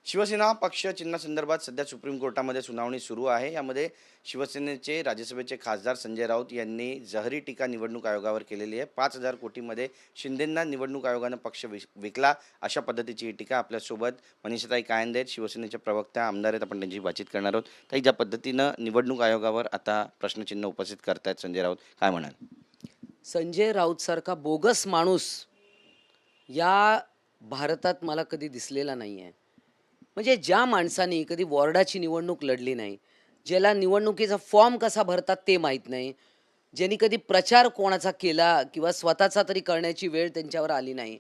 शिवसेना पक्ष चिन्हासंदर्भात सध्या सुप्रीम कोर्टामध्ये सुनावणी सुरू आहे. यामध्ये शिवसेनेचे राज्यसभेचे खासदार संजय राऊत यांनी जहरी टीका निवडणूक आयोगावर केलेली आहे. 5,000 कोटीमध्ये शिंदेंना निवडणूक आयोगानं पक्ष विकला, अशा पद्धतीची ही टीका. आपल्यासोबत मनीषाताई कायंदे आहेत, शिवसेनेच्या प्रवक्त्या आमदार आहेत. आपण त्यांची बातचीत करणार आहोत. ताई, ज्या पद्धतीनं निवडणूक आयोगावर आता प्रश्नचिन्ह उपस्थित करतायत संजय राऊत, काय म्हणाल? संजय राऊत सारखा बोगस माणूस या भारतात मला कधी दिसलेला नाही आहे. म्हणजे ज्या माणसाने कधी वॉर्डाची निवडणूक लढली नाही, ज्याला निवडणुकीचा फॉर्म कसा भरतात ते माहीत नाही, ज्यांनी कधी प्रचार कोणाचा केला किंवा स्वतःचा तरी करण्याची वेळ त्यांच्यावर आली नाही,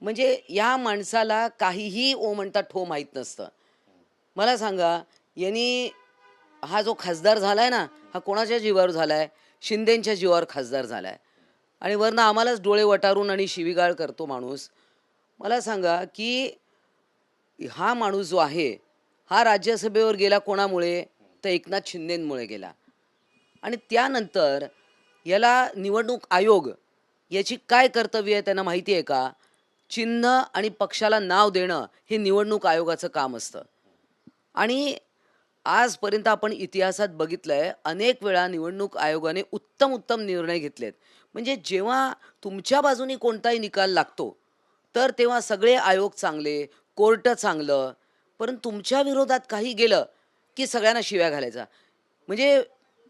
म्हणजे या माणसाला काहीही ओ म्हणता ठो माहीत नसतं. मला सांगा, यांनी हा जो खासदार झालाय ना, हा कोणाच्या जीवावर झालाय? शिंदेंच्या जीवावर खासदार झालाय. आणि वरनं आम्हालाच डोळे वटारून आणि शिवीगाळ करतो माणूस. मला सांगा की हा माणूस जो आहे, हा राज्यसभेवर गेला कोणामुळे? तर एकनाथ शिंदेंमुळे गेला. आणि त्यानंतर याला निवडणूक आयोग याची काय कर्तव्य आहे त्यांना माहिती आहे का? चिन्ह आणि पक्षाला नाव देणं हे निवडणूक आयोगाचं काम असतं. आणि आजपर्यंत आपण इतिहासात बघितलंय, अनेक वेळा निवडणूक आयोगाने उत्तम उत्तम निर्णय घेतलेत. म्हणजे जेव्हा तुमच्या बाजूनी कोणताही निकाल लागतो, तर तेव्हा सगळे आयोग चांगले, कोर्ट चांगलं. पण तुमच्या विरोधात काही गेलं की सगळ्यांना शिव्या घालायचा. म्हणजे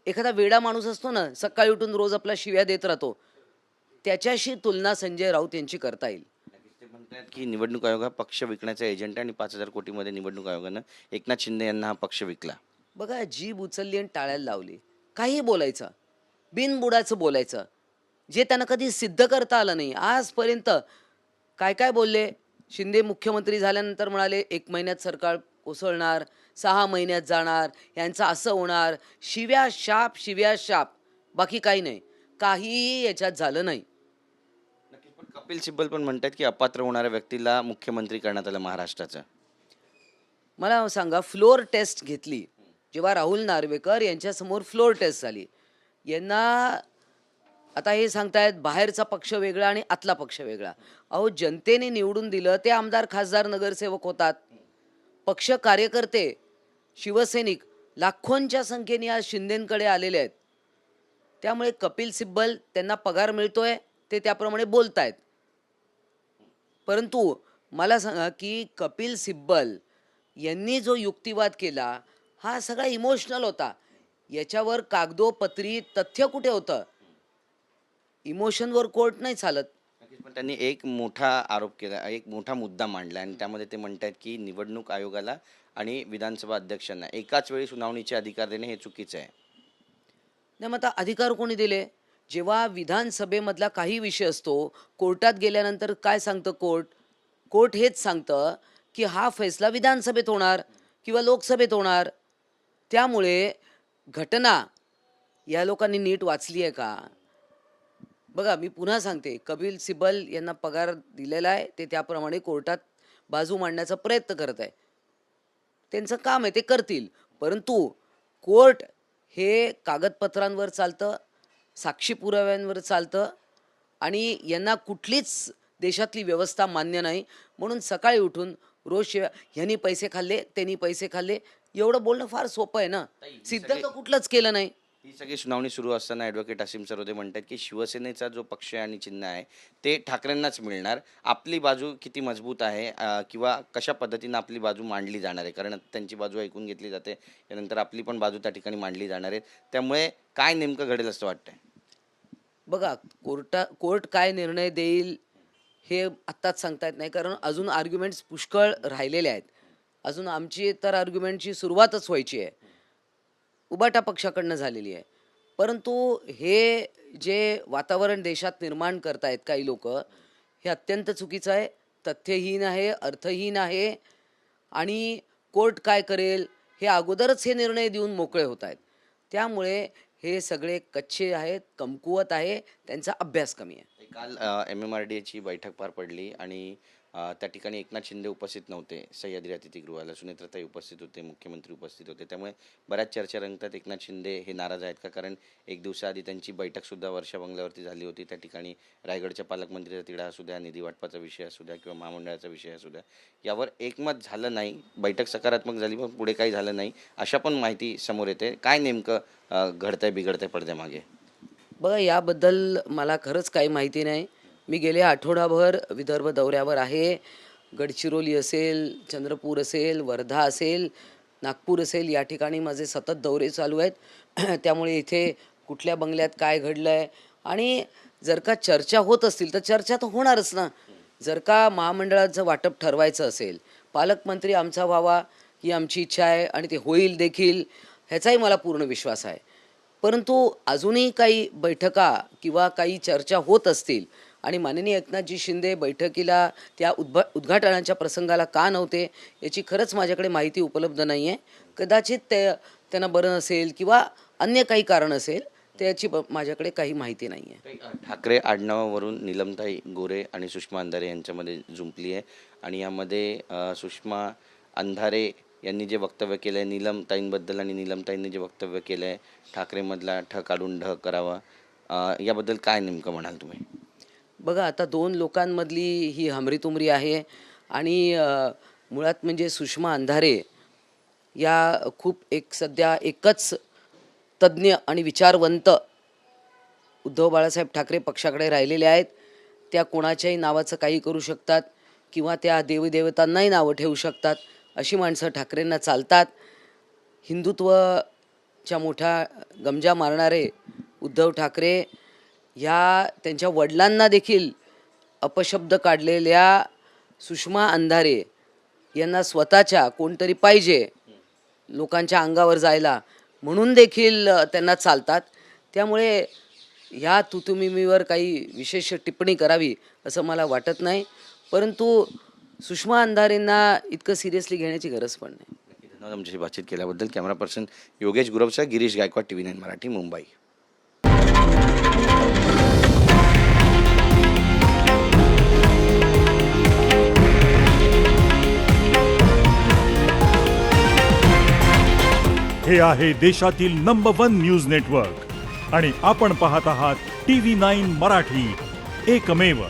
एखादा वेडा माणूस असतो ना, सकाळी उठून रोज आपला शिव्या देत राहतो, त्याच्याशी तुलना संजय राऊत यांची करता येईल. नक्कीच. ते म्हणतात की निवडणूक आयोग हा पक्ष विकण्याचा एजंट आहे आणि 5,000 कोटीमध्ये निवडणूक आयोगानं एकनाथ शिंदे यांना हा पक्ष विकला. बघा, जीभ उचलली आणि टाळ्याला लावली. काही बोलायचं, बिनबुडाचं बोलायचं, जे त्यांना कधी सिद्ध करता आलं नाही आजपर्यंत. काय काय बोलले? शिंदे मुख्यमंत्री झाल्यानंतर म्हणाले 1 महिन्यात सरकार कोसळणार, 6 महिन्यात जाणार, यांचं असं होणार. शिव्या शाप, शिव्या शाप, बाकी काही नाही. काहीही याच्यात झालं नाही. नक्कीच. पण कपिल सिब्बल पण म्हणतात की अपात्र होणाऱ्या व्यक्तीला मुख्यमंत्री करण्यात आलं महाराष्ट्राचं. मला सांगा, फ्लोअर टेस्ट घेतली जेव्हा राहुल नार्वेकर यांच्यासमोर फ्लोअर टेस्ट झाली. यांना आता हे सांगतायत बाहेरचा पक्ष वेगळा आणि आतला पक्ष वेगळा. अहो, जनतेने निवडून दिलं ते आमदार, खासदार, नगरसेवक होतात. पक्ष कार्यकर्ते, शिवसैनिक लाखोंच्या संख्येने आज शिंदेंकडे आलेले आहेत. त्यामुळे कपिल सिब्बल त्यांना पगार मिळतोय, ते त्याप्रमाणे बोलतायत. परंतु मला सांगा की कपिल सिब्बल यांनी जो युक्तिवाद केला, हा सगळा इमोशनल होता. याच्यावर कागदोपत्री तथ्य कुठे होतं? इमोशनवर कोर्ट नाही चालत. नक्कीच. पण त्यांनी एक मोठा आरोप केला, एक मोठा मुद्दा मांडला आणि त्यामध्ये ते म्हणतात की निवडणूक आयोगाला आणि विधानसभा अध्यक्षांना एकाच वेळी सुनावणीचे अधिकार देणे हे चुकीचं आहे. नाही, मग आता अधिकार कोणी दिले? जेव्हा विधानसभेमधला काही विषय असतो, कोर्टात गेल्यानंतर काय सांगतं कोर्ट? कोर्ट हेच सांगतं की हा फैसला विधानसभेत होणार किंवा लोकसभेत होणार. त्यामुळे घटना या लोकांनी नीट वाचली आहे का? बघा, मी पुन्हा सांगते, कपिल सिब्बल यांना पगार दिलेला आहे, ते त्याप्रमाणे कोर्टात बाजू मांडण्याचा प्रयत्न करत आहे. त्यांचं काम आहे, ते करतील. परंतु कोर्ट हे कागदपत्रांवर चालतं, साक्षी पुराव्यांवर चालतं. आणि यांना कुठलीच देशातली व्यवस्था मान्य नाही. म्हणून सकाळी उठून रोज शिव्या, ह्यांनी पैसे खाल्ले, त्यांनी पैसे खाल्ले, एवढं बोलणं फार सोपं आहे ना. ताई, सिद्ध तर कुठलंच केलं नाही. ही सगळी सुनावणी सुरू असताना ॲडव्होकेट असीम सरोदे म्हणतात की शिवसेनेचा जो पक्ष आहे आणि चिन्ह आहे ते ठाकरेंनाच मिळणार. आपली बाजू किती मजबूत आहे, किंवा कशा पद्धतीनं आपली बाजू मांडली जाणार आहे, कारण त्यांची बाजू ऐकून घेतली जाते, त्यानंतर आपली पण बाजू त्या ठिकाणी मांडली जाणार आहे. त्यामुळे काय नेमकं घडेल असं वाटतंय? बघा, कोर्ट काय निर्णय देईल हे आत्ताच सांगता येत नाही, कारण अजून आर्ग्युमेंट्स पुष्कळ राहिलेले आहेत. अजून आमची तर आर्ग्युमेंटची सुरुवातच व्हायची आहे. उबाटा पक्षाकडनं झालेली आहे. परंतु हे जे वातावरण देशात निर्माण करतायत काही लोक, हे अत्यंत चुकीचं आहे, तथ्यहीन आहे, अर्थहीन आहे. आणि कोर्ट काय करेल हे अगोदरच हे निर्णय देऊन मोकळे होत आहेत. त्यामुळे हे सगळे कच्चे आहेत, कमकुवत आहे, त्यांचा अभ्यास कमी आहे. काल MMRDAची बैठक पार पडली आणि त्या ठिकाणी एकनाथ शिंदे उपस्थित नव्हते सह्याद्री अतिथीगृहाला, सुनेत्राताई उपस्थित होते, मुख्यमंत्री उपस्थित होते. त्यामुळे बऱ्याच चर्चा रंगतात. एकनाथ शिंदे हे नाराज आहेत का? कारण एक दिवसाआधी त्यांची बैठकसुद्धा वर्षा बंगल्यावरती झाली होती. त्या ठिकाणी रायगडच्या पालकमंत्रीचा तिढा असू द्या, निधी वाटपाचा विषय असू द्या किंवा महामंडळाचा विषय असू द्या, यावर एकमत झालं नाही. बैठक सकारात्मक झाली पण पुढे काही झालं नाही, अशा पण माहिती समोर येते. काय नेमकं घडतंय बिघडतंय पडद्यामागे? बघा, याबद्दल मला खरंच काही माहिती नाही. मी गेले आठवडाभर विदर्भ दौऱ्यावर आहे. गडचिरोली असेल, चंद्रपूर असेल, वर्धा असेल, नागपूर असेल, या ठिकाणी माझे सतत दौरे चालू आहेत. त्यामुळे इथे कुठल्या बंगल्यात काय घडलं आहे आणि जर का चर्चा होत असतील तर चर्चा तर होणारच ना. जर का महामंडळाचं वाटप ठरवायचं असेल, पालकमंत्री आमचा व्हावा ही आमची इच्छा आहे आणि ते होईल देखील, ह्याचाही मला पूर्ण विश्वास आहे. परंतु अजूनही काही बैठका किंवा काही चर्चा होत असतील आणि माननीय एकनाथजी शिंदे बैठकीला त्या उद्घाटनाच्या प्रसंगाला का नव्हते याची खरंच माझ्याकडे माहिती उपलब्ध नाही आहे. कदाचित त्यांना बरं नसेल किंवा अन्य काही कारण असेल, त्याची माझ्याकडे काही माहिती नाही आहे. ठाकरे आडनावावरून नीलमताई गोरे आणि सुषमा अंधारे यांच्यामध्ये जुंपली आहे आणि यामध्ये सुषमा अंधारे यांनी जे वक्तव्य केलं आहे नीलमताईंबद्दल आणि नीलमताईंनी जे वक्तव्य केलं आहे ठाकरेमधला ठ काढून ढ करावा, याबद्दल काय नेमकं म्हणाल तुम्ही? बघा, आता दोन लोकांमधली ही हमरीतुमरी आहे आणि मुळात म्हणजे सुषमा अंधारे या खूप सध्या एकच तज्ज्ञ आणि विचारवंत उद्धव बाळासाहेब ठाकरे पक्षाकडे राहिलेले आहेत. त्या कोणाच्याही नावाचं काही करू शकतात किंवा त्या देवीदेवतांनाही नावं ठेवू शकतात. अशी माणसं ठाकरेंना चालतात. हिंदुत्वच्या मोठा गमजा मारणारे उद्धव ठाकरे ह्या त्यांच्या वडिलांना देखील अपशब्द काढलेल्या सुषमा अंधारे यांना स्वतःच्या कोणतरी पाहिजे लोकांच्या अंगावर जायला म्हणून देखील त्यांना चालतात. त्यामुळे ह्या तुतुमिमीवर काही विशेष टिप्पणी करावी असं मला वाटत नाही. परंतु सुषमा अंधारेंना इतकं सिरियसली घेण्याची गरज पण नाही. धन्यवाद आमच्याशी बातचीत केल्याबद्दल. कॅमेरा पर्सन योगेश गुरवचा, गिरीश गायकवाड, TV9 मराठी, मुंबई. हे आहे देशातील नंबर 1 न्यूज नेटवर्क आणि आपण पाहत आहात TV9 मराठी, एकमेव.